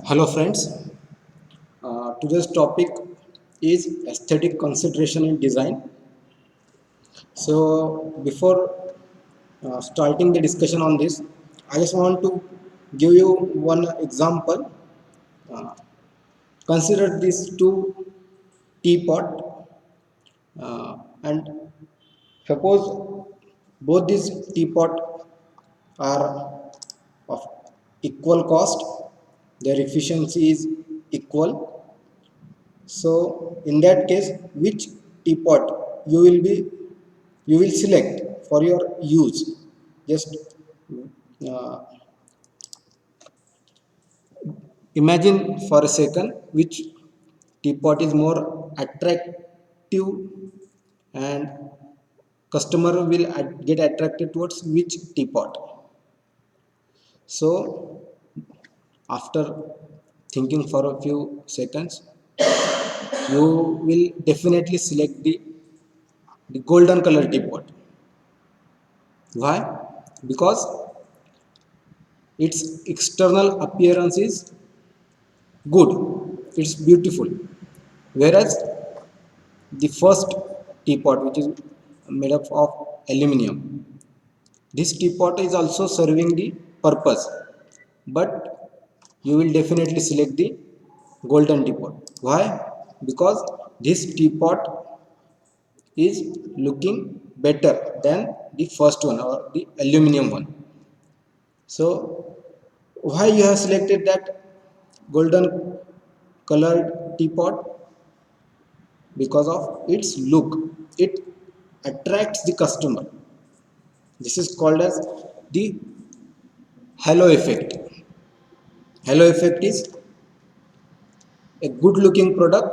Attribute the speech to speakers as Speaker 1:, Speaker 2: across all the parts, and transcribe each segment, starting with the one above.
Speaker 1: Hello friends, today's topic is aesthetic consideration in design. So before starting the discussion on this, I just want to give you one example. Uh, Consider these two teapot and suppose both these teapot are of equal cost, their efficiency is equal. So in that case, which teapot you will select for your use? Just uh, imagine for a second which teapot is more attractive and customer will get attracted towards which teapot. So after thinking for a few seconds, you will definitely select the golden color teapot. Why? Because its external appearance is good, it's beautiful, whereas the first teapot, which is made up of aluminum, this teapot is also serving the purpose, but you will definitely select the golden teapot. Why? Because this teapot is looking better than the first one or the aluminum one. So why you have selected that golden colored teapot? Because of its look. It attracts the customer. This is called as the halo effect. Halo effect is a good looking product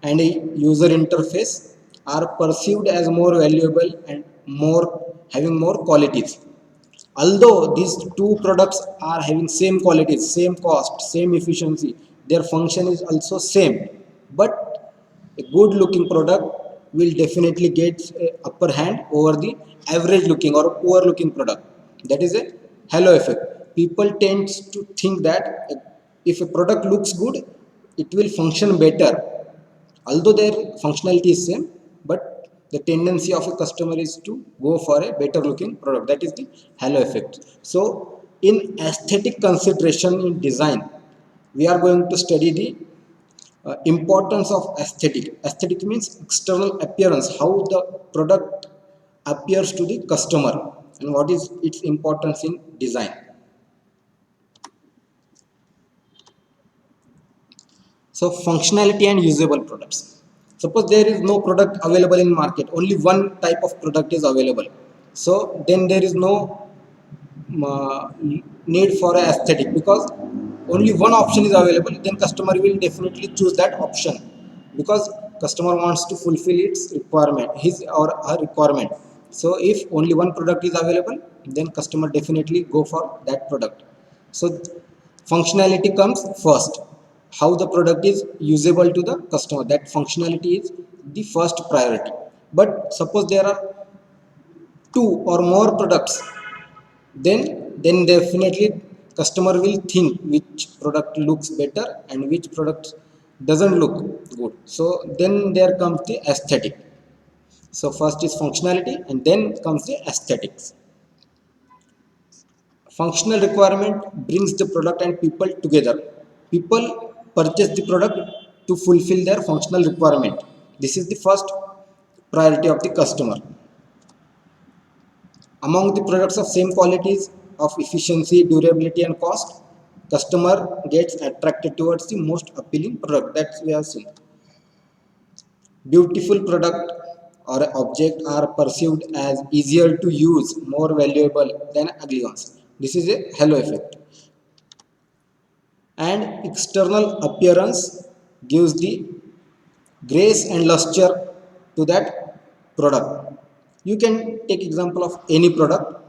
Speaker 1: and a user interface are perceived as more valuable and more having more qualities. Although these two products are having same qualities, same cost, same efficiency, their function is also same, but a good looking product will definitely get a upper hand over the average looking or poor looking product. That is a halo effect. People tend to think that if a product looks good, it will function better, although their functionality is same, but the tendency of a customer is to go for a better looking product. That is the halo effect. So in aesthetic consideration in design, we are going to study the importance of aesthetic. Aesthetic means external appearance, how the product appears to the customer, and what is its importance in design. So functionality and usable products. Suppose there is no product available in market, only one type of product is available. So then there is no uh, need for a aesthetic, because only one option is available. Then customer will definitely choose that option because customer wants to fulfill its requirement, his or her requirement. So if only one product is available, then customer definitely go for that product. So functionality comes first, how the product is usable to the customer, that functionality is the first priority. But suppose there are two or more products, then definitely customer will think which product looks better and which product doesn't look good. So then there comes the aesthetic. So first is functionality and then comes the aesthetics. Functional requirement brings the product and people together. People purchase the product to fulfill their functional requirement. This is the first priority of the customer. Among the products of same qualities of efficiency, durability and cost, customer gets attracted towards the most appealing product that we have seen. Beautiful product or object are perceived as easier to use, more valuable than ugly ones. This is a halo effect. And external appearance gives the grace and luster to that product. You can take example of any product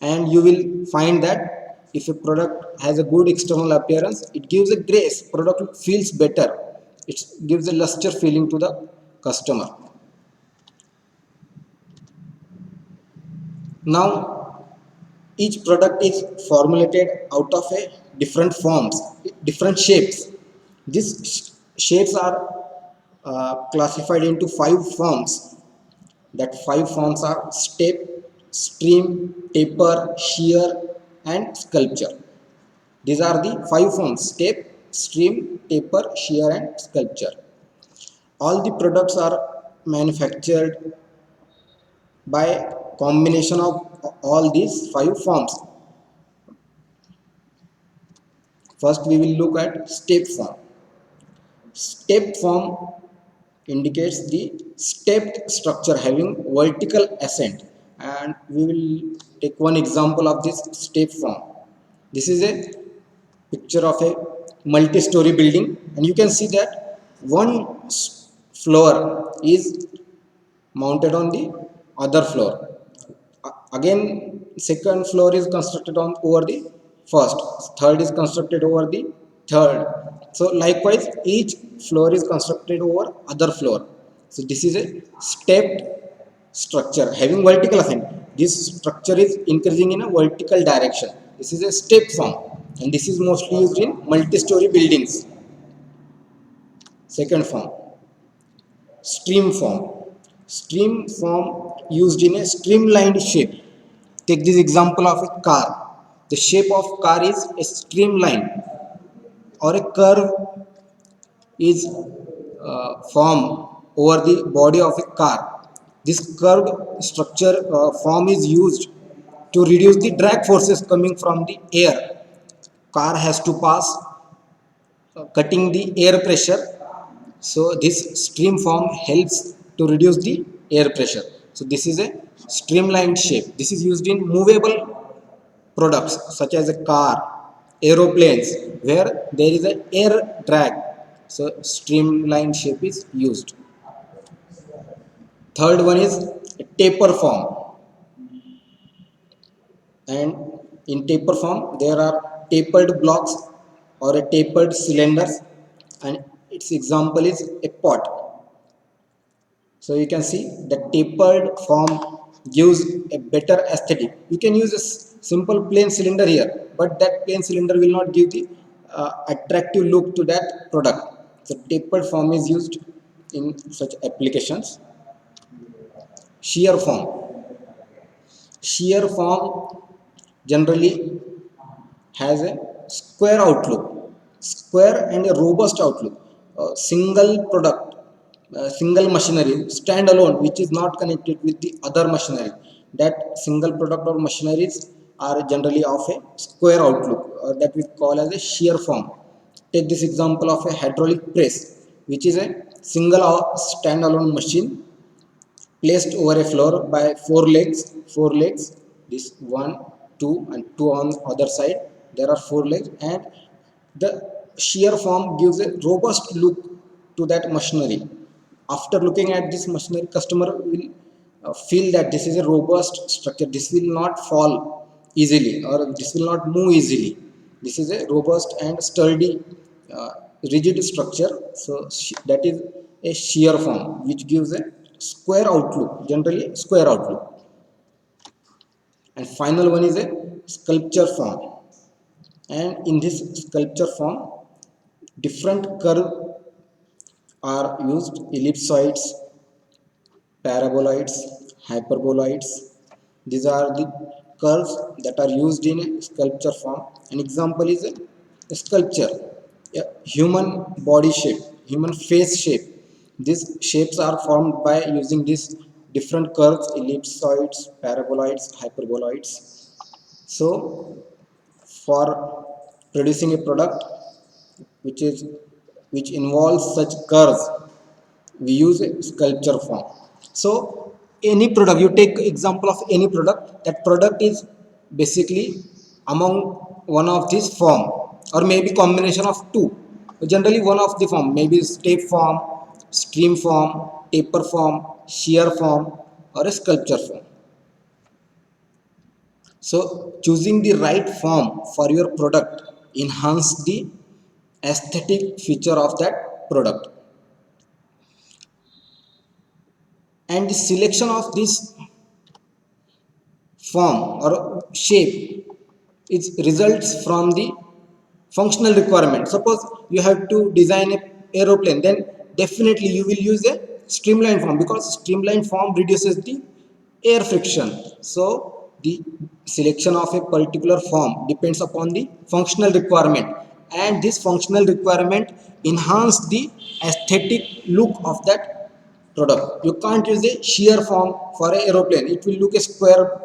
Speaker 1: and you will find that if a product has a good external appearance, it gives a grace, product feels better, it gives a luster feeling to the customer. Now each product is formulated out of a different forms, different shapes. These shapes are classified into 5 forms. That 5 forms are step, stream, taper, shear, and sculpture. These are the 5 forms: step, stream, taper, shear, and sculpture. All the products are manufactured by combination of all these 5 forms. First, we will look at step form. Step form indicates the stepped structure having vertical ascent, and we will take one example of this step form. This is a picture of a multi-story building, and you can see that one floor is mounted on the other floor. Again, second floor is constructed on over the first, third is constructed over the third. So likewise, each floor is constructed over other floor. So this is a stepped structure having vertical ascent. This structure is increasing in a vertical direction. This is a step form, and this is mostly used in multi-story buildings. Second form, stream form. Stream form used in a streamlined shape. Take this example of a car. The shape of car is a streamline or a curve is formed over the body of a car. This curved structure form is used to reduce the drag forces coming from the air. Car has to pass cutting the air pressure. So this stream form helps to reduce the air pressure. So this is a streamlined shape. This is used in movable products such as a car, aeroplanes, where there is a air drag. So streamlined shape is used. Third one is a taper form, and in taper form there are tapered blocks or a tapered cylinders, and its example is a pot. So you can see the tapered form gives a better aesthetic. You can use a simple plain cylinder here, but that plain cylinder will not give the attractive look to that product. So tapered form is used in such applications. Shear form. Shear form generally has a square outlook, square and a robust outlook. Single product, single machinery, standalone, which is not connected with the other machinery. That single product or machineries are generally of a square outlook, that we call as a shear form. Take this example of a hydraulic press, which is a single standalone machine placed over a floor by four legs. This one, two, and two on other side. There are 4 legs, and the shear form gives a robust look to that machinery. After looking at this machinery, customer will feel that this is a robust structure. This will not fall easily, or this will not move easily. This is a robust and sturdy, uh, rigid structure. So that is a shear form which gives a square outlook, generally square outlook. And final one is a sculpture form, and in this sculpture form different curve are used: ellipsoids, paraboloids, hyperboloids. These are the curves that are used in a sculpture form. An example is a sculpture, a human body shape, human face shape. These shapes are formed by using these different curves: ellipsoids, paraboloids, hyperboloids. So for producing a product which is which involves such curves, we use a sculpture form. So any product, you take example of any product, that product is basically among one of these form, or maybe combination of two. Generally one of the form, maybe step form, stream form, taper form, shear form, or a sculpture form. So choosing the right form for your product enhance the aesthetic feature of that product. And the selection of this form or shape, it results from the functional requirement. Suppose you have to design a aeroplane, then definitely you will use a streamlined form, because streamlined form reduces the air friction. So the selection of a particular form depends upon the functional requirement, and this functional requirement enhance the aesthetic look of that product. You can't use a shear form for an aeroplane. It will look a square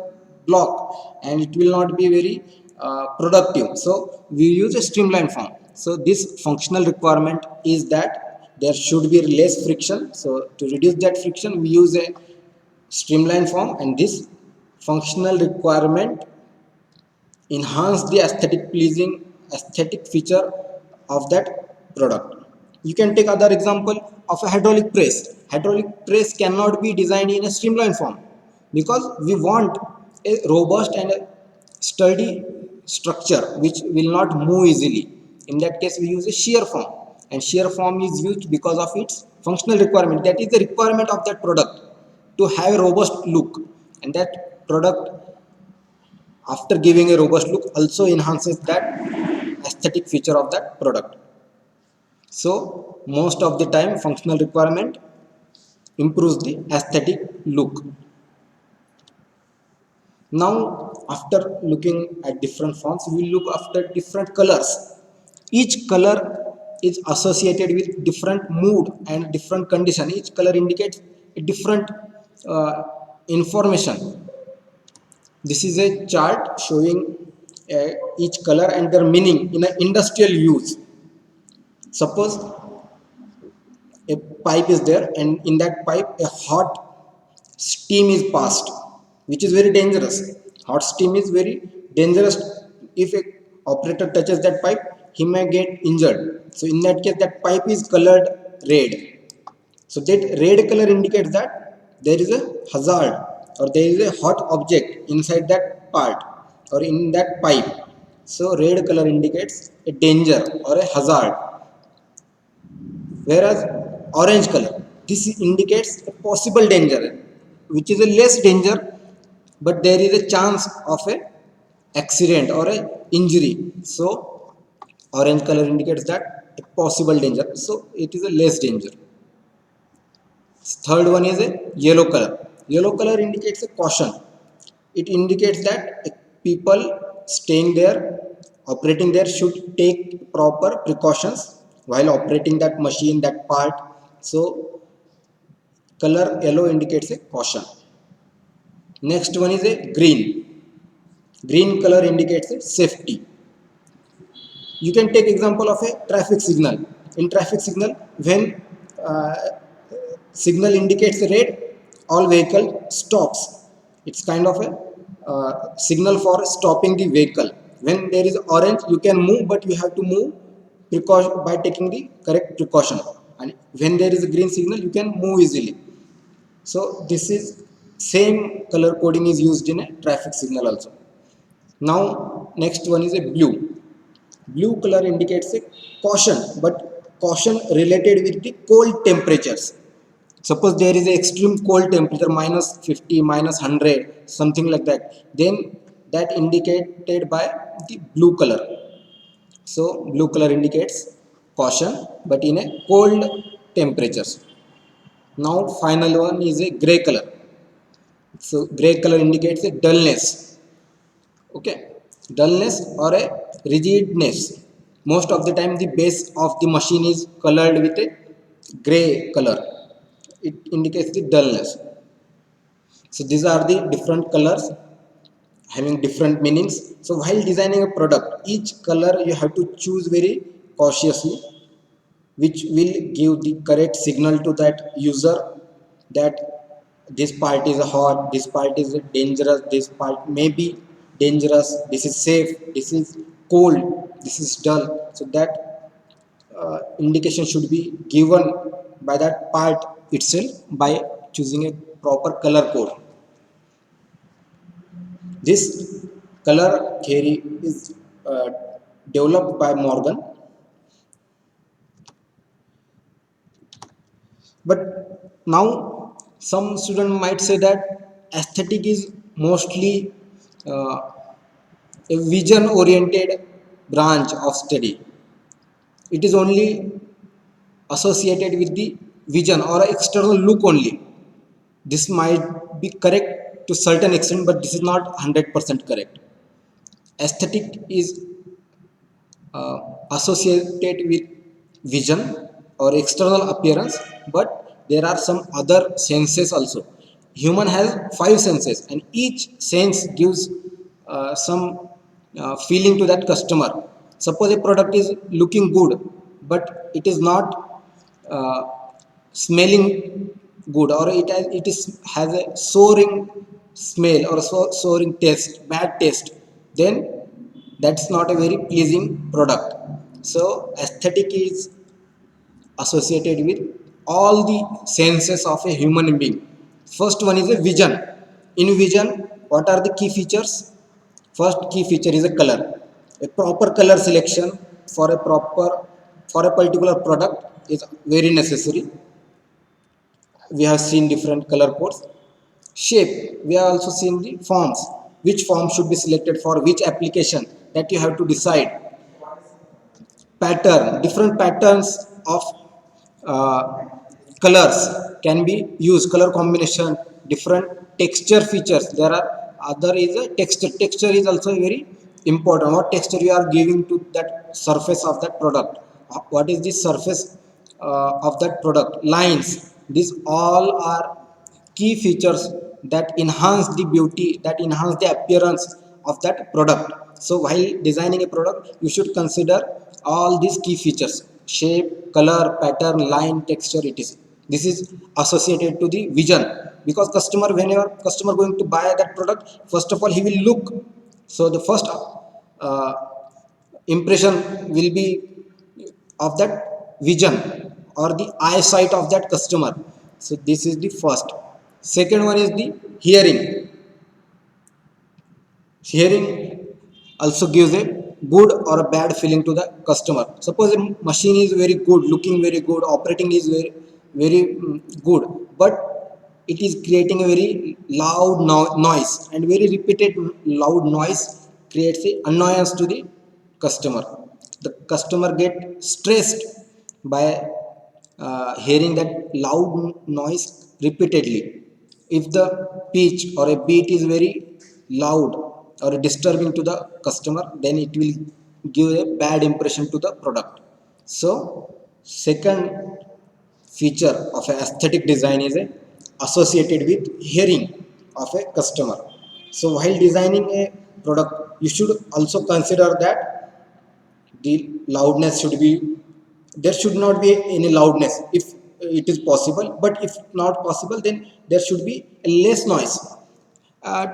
Speaker 1: block and it will not be very productive. So we use a streamlined form. So this functional requirement is that there should be less friction. So to reduce that friction, we use a streamlined form, and this functional requirement enhance the aesthetic pleasing aesthetic feature of that product. You can take other example of a hydraulic press. Hydraulic press cannot be designed in a streamlined form, because we want a robust and a sturdy structure which will not move easily. In that case, we use a shear form, and shear form is used because of its functional requirement. That is the requirement of that product, to have a robust look, and that product, after giving a robust look, also enhances that aesthetic feature of that product. So most of the time functional requirement improves the aesthetic look. Now after looking at different forms, we will look after different colors. Each color is associated with different mood and different condition. Each color indicates a different uh, information. This is a chart showing each color and their meaning in an industrial use. Suppose a pipe is there, and in that pipe a hot steam is passed, which is very dangerous. Hot steam is very dangerous. If a operator touches that pipe, he may get injured. So in that case, that pipe is colored red. So that red color indicates that there is a hazard, or there is a hot object inside that part or in that pipe. So red color indicates a danger or a hazard. Whereas orange color, this indicates a possible danger, which is a less danger, but there is a chance of a accident or a injury. So orange color indicates that a possible danger, so it is a less danger. Third one is a yellow color. Yellow color indicates a caution. It indicates that people staying there, operating there, should take proper precautions while operating that machine, that part. So color yellow indicates a caution. Next one is a green. Green color indicates a safety. You can take example of a traffic signal. In traffic signal, when uh, signal indicates red, all vehicle stops. It's kind of a signal for stopping the vehicle. When there is orange, you can move, but you have to move precaution by taking the correct precaution. And when there is a green signal, you can move easily. So this is same color coding is used in a traffic signal also. Now next one is a blue. Blue color indicates a caution, but caution related with the cold temperatures. Suppose there is a extreme cold temperature, minus 50, minus 100, something like that, then that indicated by the blue color. So blue color indicates caution, but in a cold temperatures. Now final one is a gray color. So gray color indicates a dullness. Okay, dullness or a rigidness. Most of the time the base of the machine is colored with a gray color. It indicates the dullness. So these are the different colors having different meanings. So while designing a product, each color you have to choose very cautiously, which will give the correct signal to that user that this part is hot, this part is dangerous, this part may be dangerous, this is safe, this is cold, this is dull. So that indication should be given by that part itself by choosing a proper color code. This color theory is developed by Morgan. But now some student might say that aesthetic is mostly uh, a vision oriented branch of study. It is only associated with the vision or external look only. This might be correct to certain extent, but this is not 100% correct. Aesthetic is associated with vision or external appearance, but there are some other senses also. Human has five senses, and each sense gives some feeling to that customer. Suppose a product is looking good, but it is not uh, smelling good, or has a soaring smell or soaring taste, bad taste, then that's not a very pleasing product. So aesthetic is associated with all the senses of a human being. First one is a vision. In vision, what are the key features? First key feature is a color. A proper color selection for a proper for a particular product is very necessary. We have seen different color codes. Shape, we have also seen the forms, which form should be selected for which application, that you have to decide. Pattern, different patterns of uh, colors can be used, color combination, different texture features. There are other is a texture is also very important. What texture you are giving to that surface of that product, what is the surface of that product, lines, these all are key features that enhance the beauty, that enhance the appearance of that product. So while designing a product, you should consider all these key features: shape, color, pattern, line, texture, etc. This is associated to the vision, because customer, whenever customer going to buy that product, first of all he will look. So the first uh, impression will be of that vision or the eyesight of that customer. So this is the first. Second one is the hearing. Hearing also gives a good or a bad feeling to the customer. Suppose a machine is very good, looking very good, operating is very good, but it is creating a very loud noise, and very repeated loud noise creates a annoyance to the customer. The customer get stressed by hearing that loud noise repeatedly. If the pitch or a beat is very loud or disturbing to the customer, then it will give a bad impression to the product. So second feature of a aesthetic design is a associated with hearing of a customer. So while designing a product, you should also consider that the loudness should be, there should not be any loudness if it is possible, but if not possible, then there should be a less noise.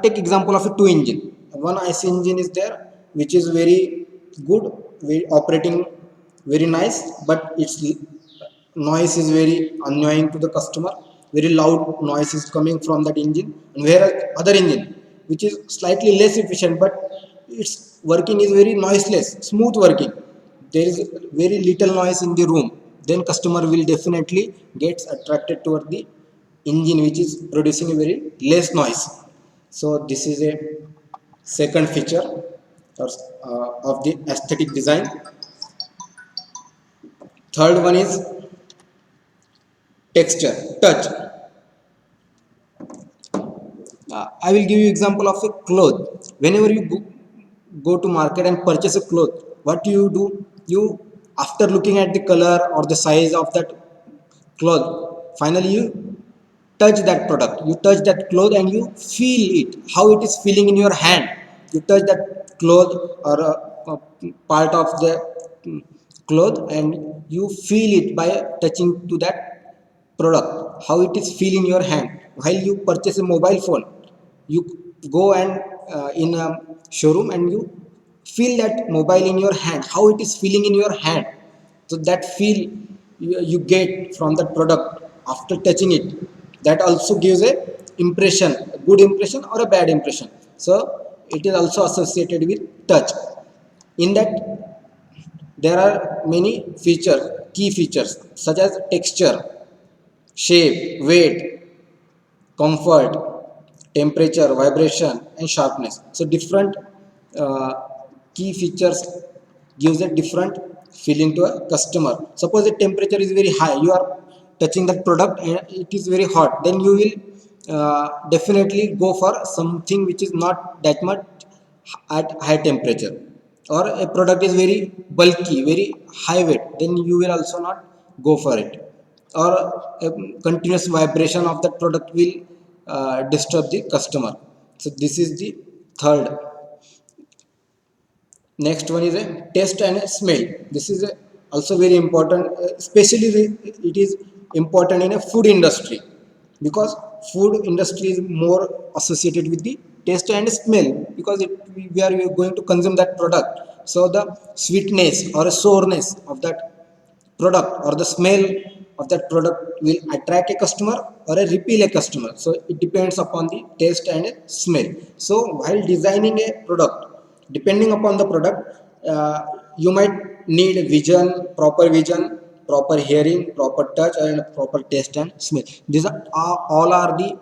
Speaker 1: Take example of a two engine. One IC engine is there, which is very good, very operating very nice, but its noise is very annoying to the customer. Very loud noise is coming from that engine. And whereas other engine, which is slightly less efficient, but its working is very noiseless, smooth working, there is very little noise in the room, then customer will definitely gets attracted toward the engine which is producing a very less noise. So this is a second feature of the aesthetic design. Third one is texture, touch. I will give you example of a cloth. Whenever you go to market and purchase a cloth, what do? You, after looking at the color or the size of that cloth, finally you touch that product, you touch that cloth and you feel it, how it is feeling in your hand. You touch that cloth or a part of the cloth, and you feel it by touching to that product, how it is feel in your hand. While you purchase a mobile phone, you go and in a showroom and you feel that mobile in your hand, how it is feeling in your hand. So that feel you get from that product after touching it, that also gives a impression, a good impression or a bad impression. So it is also associated with touch. In that, there are many features, key features such as texture, shape, weight, comfort, temperature, vibration, and sharpness. So different uh, key features gives a different feeling to a customer. Suppose the temperature is very high, you are touching that product and it is very hot, then you will definitely go for something which is not that much at high temperature. Or a product is very bulky, very high weight, then you will also not go for it. Or a continuous vibration of that product will disturb the customer. So this is the third. Next one is a taste and a smell. This is a also very important, especially it is important in a food industry, because food industry is more associated with the taste and smell, because we are going to consume that product. So the sweetness or a sourness of that product or the smell of that product will attract a customer or a repel a customer. So it depends upon the taste and smell. So while designing a product, depending upon the product, you might need vision, proper hearing, proper touch, and proper taste and smell. These are all are the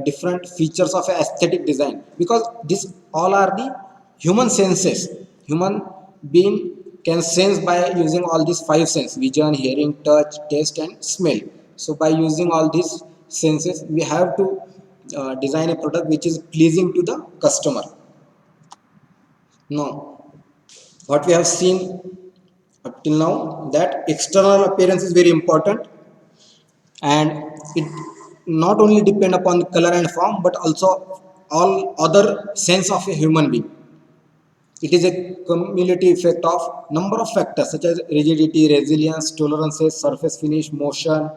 Speaker 1: different features of a aesthetic design, because these all are the human senses. Human being can sense by using all these five senses: vision, hearing, touch, taste and smell. So by using all these senses, we have to design a product which is pleasing to the customer. Now, what we have seen up till now, that external appearance is very important, and it not only depend upon the color and form, but also all other sense of a human being. It is a cumulative effect of number of factors such as rigidity, resilience, tolerances, surface finish, motion,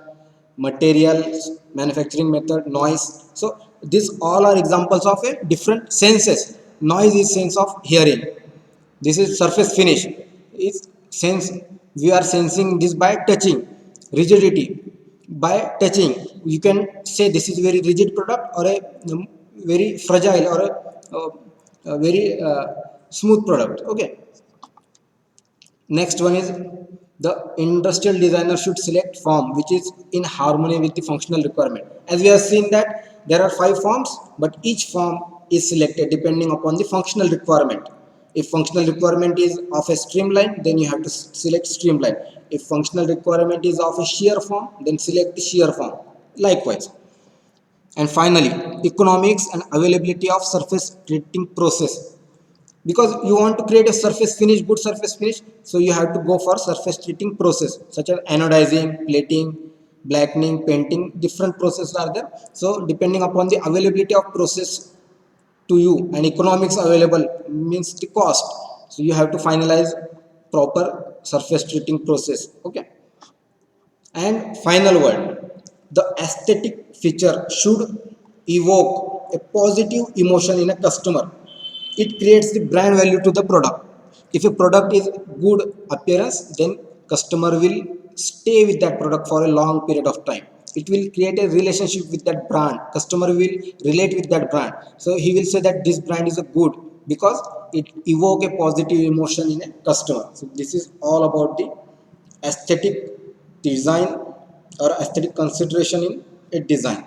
Speaker 1: materials, manufacturing method, noise. So these all are examples of a different senses. Noise is sense of hearing. This is surface finish. Is sense, we are sensing this by touching. Rigidity, by touching you can say this is very rigid product, or a very fragile, or a very smooth product. Okay. Next one is, the industrial designer should select form which is in harmony with the functional requirement. As we have seen that there are 5 forms, but each form is selected depending upon the functional requirement. If functional requirement is of a streamline, then you have to select streamline. If functional requirement is of a shear form, then select the shear form. Likewise. And finally, economics and availability of surface treating process. Because you want to create a surface finish, good surface finish, so you have to go for surface treating process such as anodizing, plating, blackening, painting. Different processes are there. So depending upon the availability of process to you, and economics available means the cost, so you have to finalize proper surface treating process. Okay. And final word, the aesthetic feature should evoke a positive emotion in a customer. It creates the brand value to the product. If a product is good appearance, then customer will stay with that product for a long period of time. It will create a relationship with that brand. Customer will relate with that brand. So he will say that this brand is a good, because it evoke a positive emotion in a customer. So this is all about the aesthetic design or aesthetic consideration in a design.